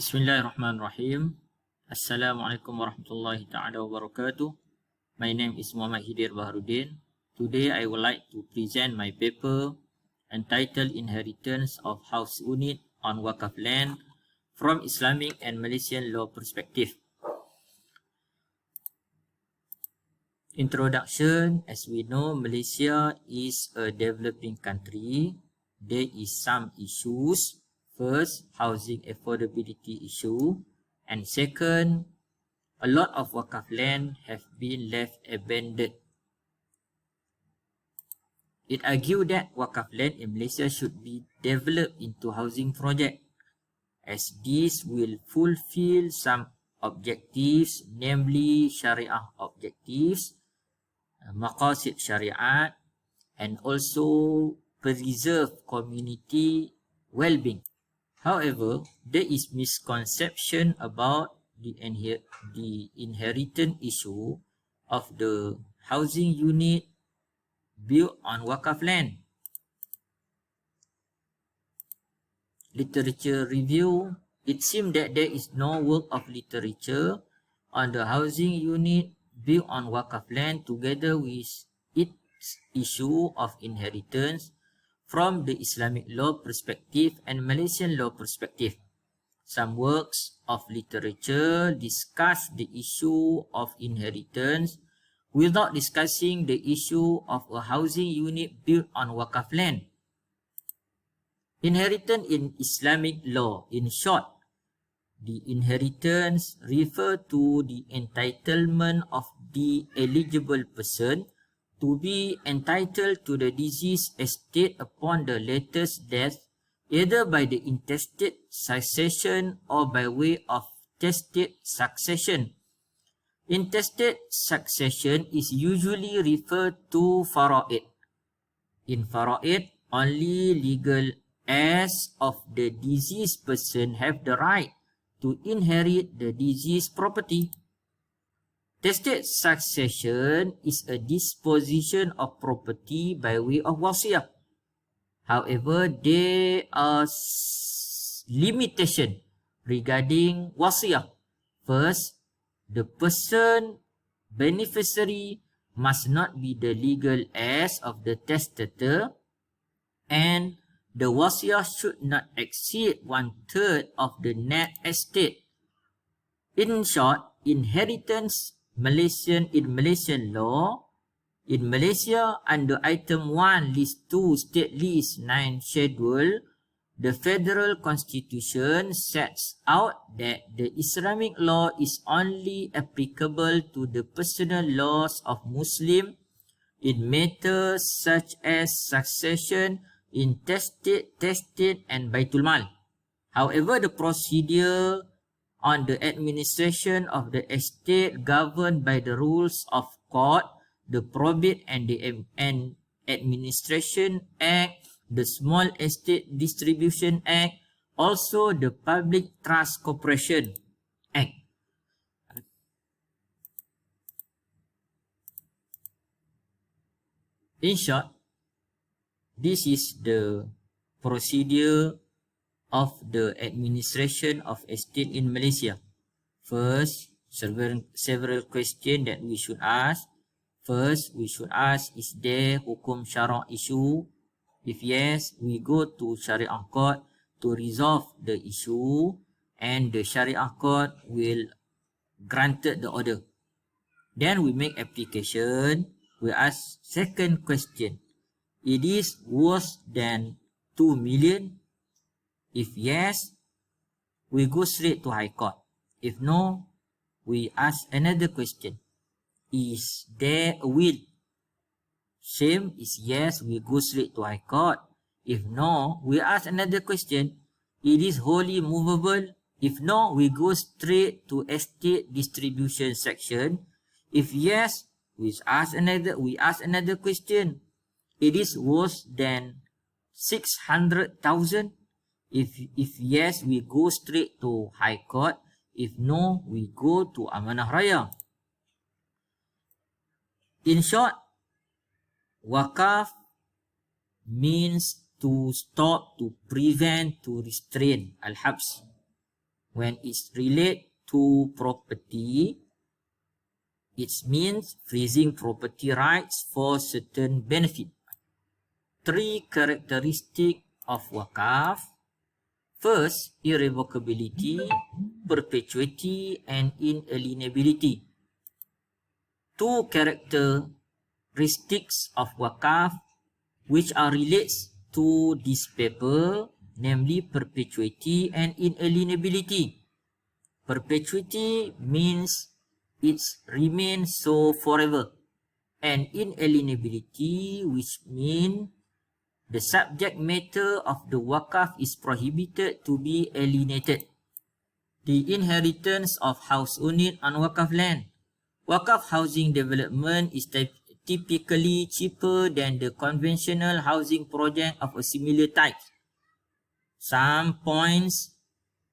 Bismillahirrahmanirrahim. Assalamualaikum warahmatullahi ta'ala wabarakatuh. My name is Muhammad Hidir Baharudin. Today I would like to present my paper entitled Inheritance of House Unit on Waqaf Land from Islamic and Malaysian Law Perspective. Introduction. As we know, Malaysia is a developing country. There is some issues. First, housing affordability issue, and second, a lot of Waqaf land have been left abandoned. It argued that Waqaf land in Malaysia should be developed into housing project, as this will fulfill some objectives, namely Sharia objectives, maqasid Syariat, and also preserve community well-being. However, there is misconception about the inheritance issue of the housing unit built on Waqaf land. Literature review. It seems that there is no work of literature on the housing unit built on Waqaf land together with its issue of inheritance from the Islamic law perspective and Malaysian law perspective. Some works of literature discuss the issue of inheritance without discussing the issue of a housing unit built on Waqaf land. Inheritance in Islamic law. In short, the inheritance refers to the entitlement of the eligible person to be entitled to the deceased estate upon the latter's death, either by the intestate succession or by way of testate succession. Intestate succession is usually referred to fara'id. In fara'id, only legal heirs of the deceased person have the right to inherit the deceased property. Testate succession is a disposition of property by way of wasiat. However, there are limitations regarding wasiat. First, the person beneficiary must not be the legal heirs of the testator, and the wasiat should not exceed 1/3 of the net estate. In short, inheritance in Malaysian law, in Malaysia under item 1 list 2 state list 9 schedule, the federal constitution sets out that the Islamic law is only applicable to the personal laws of Muslim in matters such as succession, intestate, testate, and Baitul Mal. However, the procedure on the administration of the estate governed by the rules of court, the Probate and the Administration Act, the Small Estate Distribution Act, also the Public Trust Corporation Act. In short, this is the procedure of the administration of estate in Malaysia. First, several questions that we should ask. First, we should ask, is there hukum syara' issue? If yes, we go to Syariah Court to resolve the issue, and the Syariah Court will grant the order. Then we make application. We ask second question. It is worse than 2 million? If yes, we go straight to High Court. If no, we ask another question. Is there a will? Same is yes, we go straight to High Court. If no, we ask another question. It is wholly movable? If no, we go straight to estate distribution section. If yes, we ask another question. It is worse than 600,000? If yes, we go straight to High Court. If no, we go to Amanah Raya. In short, Waqaf means to stop, to prevent, to restrain, al-habs. When it's related to property, it means freezing property rights for certain benefit. 3 characteristics of wakaf. First, irrevocability, perpetuity, and inalienability. 2 characteristics of wakaf which are relates to this paper, namely perpetuity and inalienability. Perpetuity means it remains so forever, and inalienability, which means the subject matter of the wakaf is prohibited to be alienated. The inheritance of house unit on wakaf land. Wakaf housing development is typically cheaper than the conventional housing project of a similar type. Some points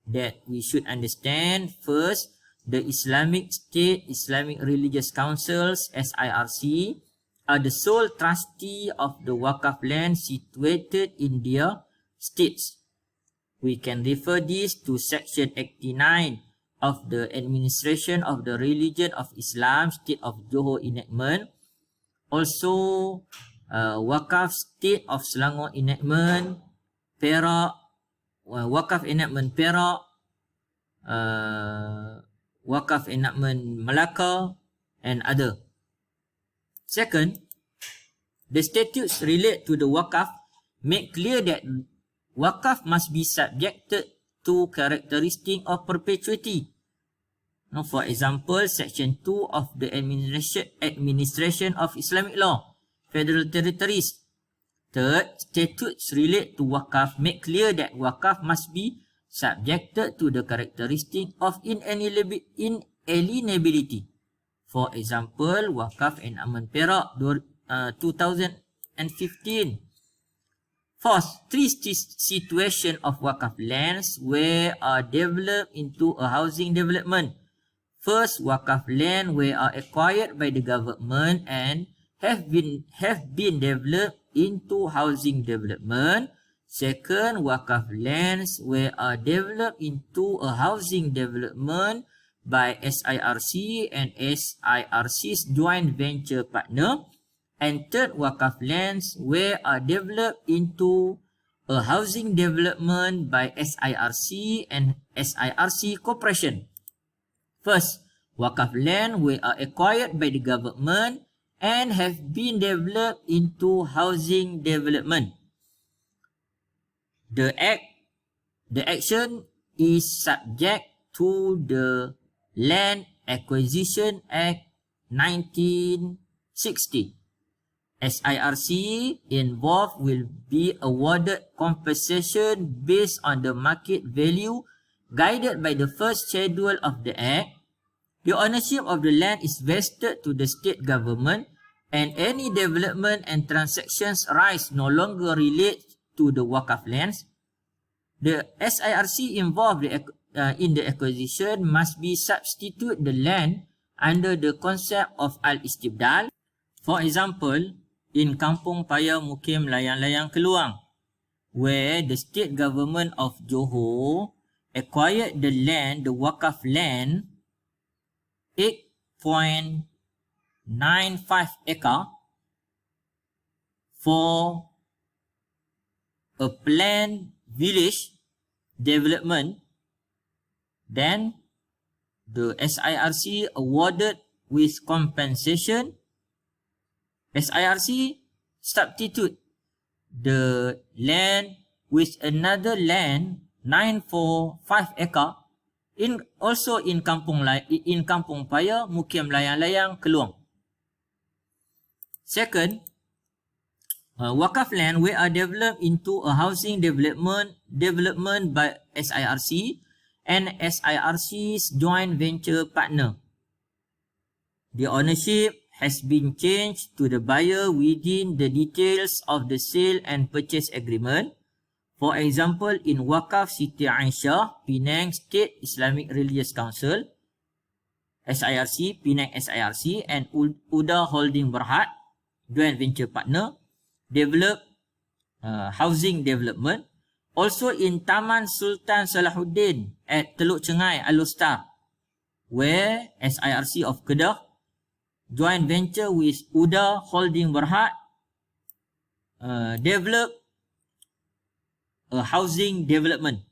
that we should understand. First, the Islamic State Islamic Religious Councils SIRC are the sole trustee of the wakaf land situated in their states. We can refer this to Section 89 of the Administration of the Religion of Islam State of Johor Enactment. Also, Wakaf State of Selangor Enactment, Perak, Wakaf Enactment Perak, Wakaf Enactment Melaka, and other. Second, the statutes relate to the wakaf make clear that wakaf must be subjected to characteristic of perpetuity. Now, for example, Section 2 of the Administration of Islamic Law, Federal Territories. Third, statutes relate to wakaf make clear that wakaf must be subjected to the characteristic of inalienability. For example, Wakaf Enactment Perak 2015. Fourth, 3 situations of wakaf lands where are developed into a housing development. First, wakaf land where are acquired by the government and have been developed into housing development. Second, wakaf lands where are developed into a housing development by SIRC and SIRC's joint venture partner. And third, wakaf lands where are developed into a housing development by SIRC and SIRC Corporation. First, wakaf land where are acquired by the government and have been developed into housing development. The action is subject to the Land Acquisition Act 1960. SIRC involved will be awarded compensation based on the market value guided by the first schedule of the Act. The ownership of the land is vested to the state government, and any development and transactions rights no longer relate to the wakaf lands. The SIRC involved in the acquisition must be substitute the land under the concept of al-istibdal. For example, in Kampung Paya Mukim Layang-Layang Keluang, where the state government of Johor acquired the land, the wakaf land, 8.95 acre for a planned village development. Then the SIRC awarded with compensation. SIRC substitute the land with another land 945 acre also in Kampung Paya Mukim Layang-Layang Keluang. Second, wakaf land where are developed into a housing development by SIRC and SIRC's joint venture partner. The ownership has been changed to the buyer within the details of the sale and purchase agreement. For example, in Wakaf Siti Aisyah, Penang State Islamic Religious Council, SIRC, Penang SIRC, and Uda Holding Berhad, joint venture partner, develop housing development. Also in Taman Sultan Salahuddin at Teluk Cengai, Alor, where SIRC of Kedah, joint venture with UDA Holding Berhad, develop a housing development.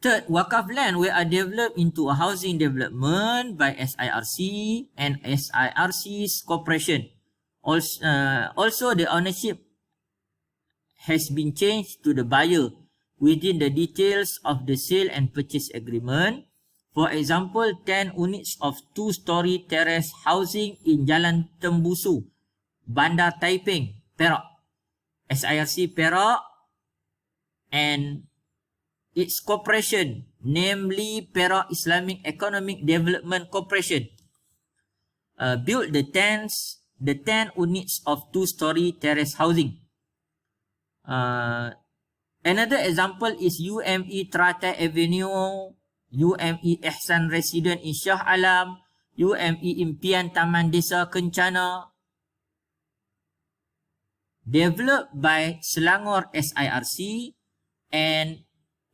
Third, wakaf land were developed into a housing development by SIRC and SIRC's corporation. Also, the ownership has been changed to the buyer within the details of the sale and purchase agreement. For example, 10 units of 2-story terrace housing in Jalan Tembusu, Bandar Taiping, Perak. SIRC Perak and its corporation, namely Perak Islamic Economic Development Corporation, built the 10 units of 2-story terrace housing. Another example is UME Teratai Avenue, UME Ihsan Resident in Shah Alam, UME Impian Taman Desa Kencana, developed by Selangor SIRC and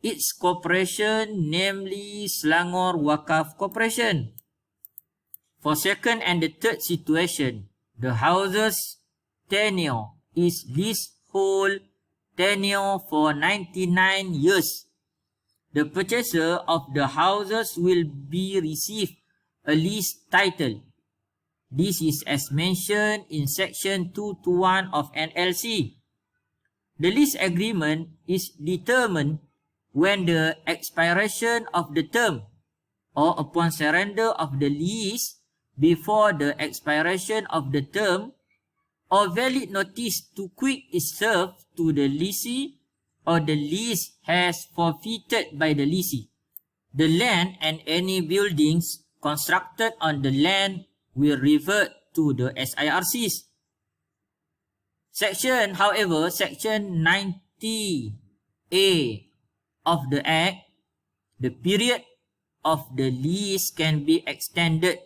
its corporation, namely Selangor Wakaf Corporation. For second and the third situation, the house's tenure is leasehold tenure for 99 years. The purchaser of the houses will be receive a lease title. This is as mentioned in section 221 of NLC. The lease agreement is determined when the expiration of the term or upon surrender of the lease before the expiration of the term or valid notice to quit is served to the lessee or the lease has forfeited by the lessee. The land and any buildings constructed on the land will revert to the SIRCs. Section 90A of the Act, the period of the lease can be extended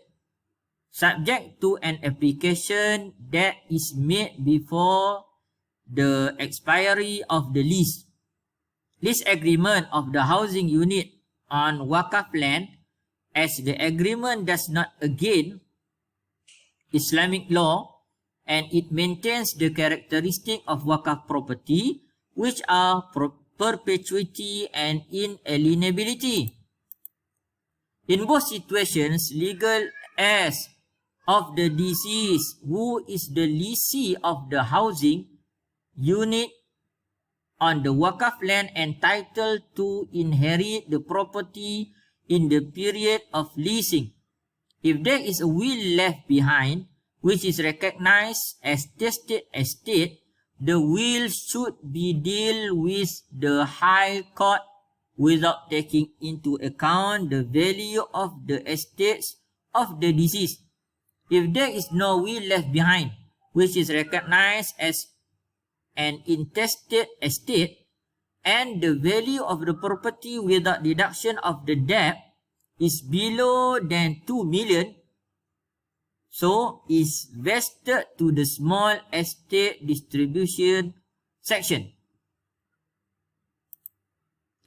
subject to an application that is made before the expiry of the lease. Lease agreement of the housing unit on wakaf land, as the agreement does not against Islamic law and it maintains the characteristic of wakaf property, which are perpetuity and inalienability. In both situations, legal heirs of the deceased who is the lessee of the housing unit on the wakaf land entitled to inherit the property in the period of leasing. If there is a will left behind, which is recognized as tested estate, the will should be dealt with the High Court without taking into account the value of the estates of the deceased. If there is no will left behind, which is recognized as an intestate estate, and the value of the property without deduction of the debt is below than 2 million, so is vested to the small estate distribution section.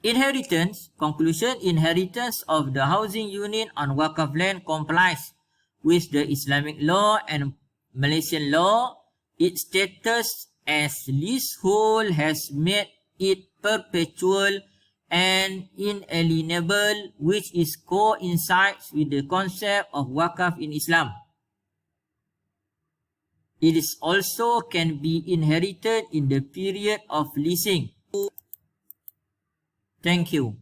Inheritance. Conclusion. Inheritance of the housing unit on wakaf land complies with the Islamic law and Malaysian law. Its status as leasehold has made it perpetual and inalienable, which is coincides with the concept of wakaf in Islam. It is also can be inherited in the period of leasing. Thank you.